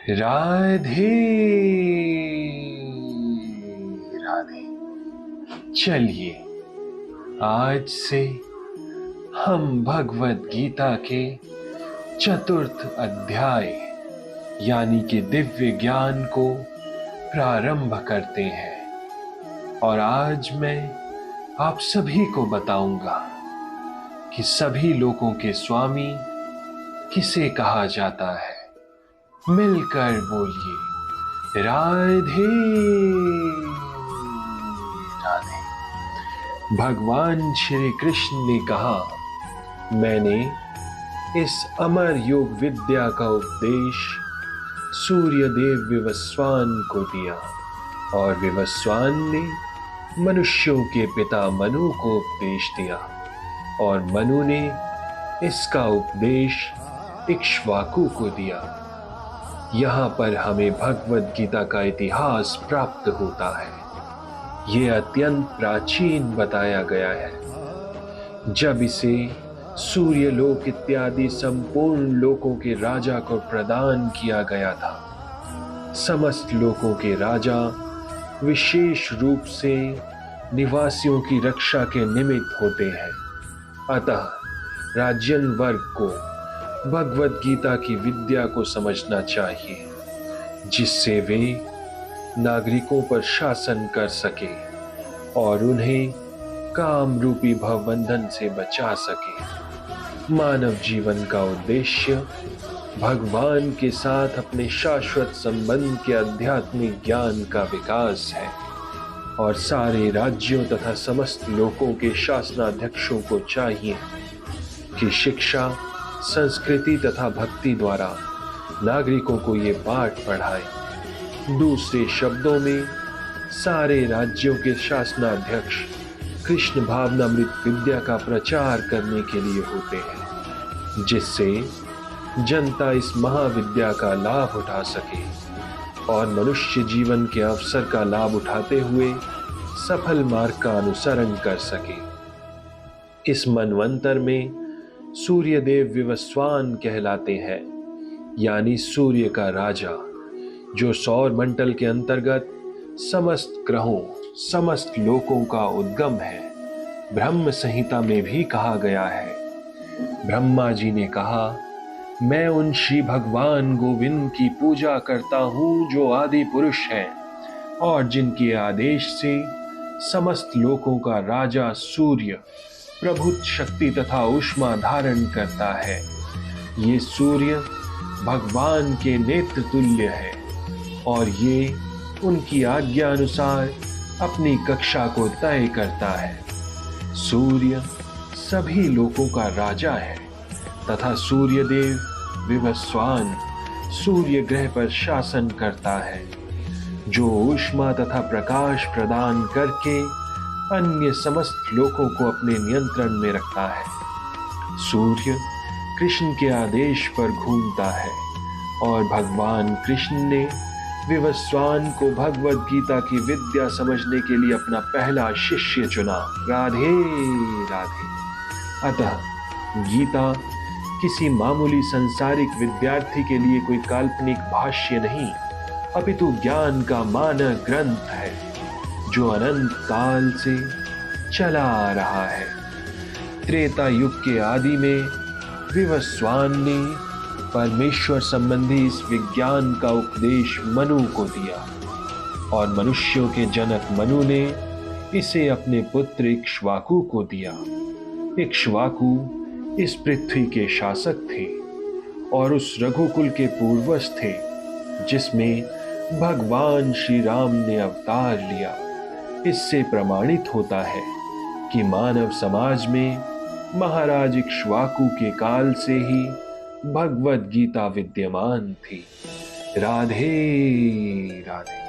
राधे राधे। चलिए आज से हम भगवत गीता के चतुर्थ अध्याय यानी कि दिव्य ज्ञान को प्रारंभ करते हैं। और आज मैं आप सभी को बताऊंगा कि सभी लोगों के स्वामी किसे कहा जाता है। मिलकर बोलिए राधे राधे। भगवान श्री कृष्ण ने कहा, मैंने इस अमर योग विद्या का उपदेश सूर्य देव विवस्वान को दिया और विवस्वान ने मनुष्यों के पिता मनु को उपदेश दिया और मनु ने इसका उपदेश इक्ष्वाकु को दिया। यहाँ पर हमें भगवत गीता का इतिहास प्राप्त होता है। ये अत्यंत प्राचीन बताया गया है। जब इसे सूर्यलोक इत्यादि संपूर्ण लोकों के राजा को प्रदान किया गया था। समस्त लोकों के राजा विशेष रूप से निवासियों की रक्षा के निमित्त होते हैं। अतः राजन वर्ग को भगवत गीता की विद्या को समझना चाहिए, जिससे वे नागरिकों पर शासन कर सके और उन्हें काम रूपी भवबंधन से बचा सके। मानव जीवन का उद्देश्य भगवान के साथ अपने शाश्वत संबंध के आध्यात्मिक ज्ञान का विकास है और सारे राज्यों तथा समस्त लोकों के शासनाध्यक्षों को चाहिए कि शिक्षा, संस्कृति तथा भक्ति द्वारा नागरिकों को ये पाठ पढ़ाए। दूसरे शब्दों में सारे राज्यों के शासनाध्यक्ष कृष्ण भावनामृत विद्या का प्रचार करने के लिए होते हैं, जिससे जनता इस महाविद्या का लाभ उठा सके और मनुष्य जीवन के अवसर का लाभ उठाते हुए सफल मार्ग का अनुसरण कर सके। इस मनवंतर में सूर्य देव विवस्वान कहलाते हैं, यानी सूर्य का राजा, जो सौर मंडल के अंतर्गत समस्त ग्रहों, समस्त लोकों का उद्गम है। ब्रह्म संहिता में भी कहा गया है। ब्रह्मा जी ने कहा, मैं उन श्री भगवान गोविंद की पूजा करता हूँ जो आदि पुरुष हैं और जिनके आदेश से समस्त लोकों का राजा सूर्य प्रभुत शक्ति तथा ऊष्मा धारण करता है। ये सूर्य भगवान के नेत्र तुल्य है और ये उनकी आज्ञा अनुसार अपनी कक्षा को तय करता है। सूर्य सभी लोकों का राजा है तथा सूर्य देव विवस्वान सूर्य ग्रह पर शासन करता है, जो ऊष्मा तथा प्रकाश प्रदान करके अन्य समस्त लोकों को अपने नियंत्रण में रखता है। सूर्य कृष्ण के आदेश पर घूमता है और भगवान कृष्ण ने विवस्वान को भगवत गीता की विद्या समझने के लिए अपना पहला शिष्य चुना। राधे राधे। अतः गीता किसी मामूली सांसारिक विद्यार्थी के लिए कोई काल्पनिक भाष्य नहीं, अपितु ज्ञान का मानक ग्रंथ है जो अनंत काल से चला आ रहा है। त्रेता युग के आदि में विवस्वान ने परमेश्वर संबंधी इस विज्ञान का उपदेश मनु को दिया और मनुष्यों के जनक मनु ने इसे अपने पुत्र इक्ष्वाकु को दिया। इक्ष्वाकु इस पृथ्वी के शासक थे और उस रघुकुल के पूर्वज थे जिसमें भगवान श्री राम ने अवतार लिया। इससे प्रमाणित होता है कि मानव समाज में महाराज इक्ष्वाकु के काल से ही भगवत गीता विद्यमान थी। राधे राधे।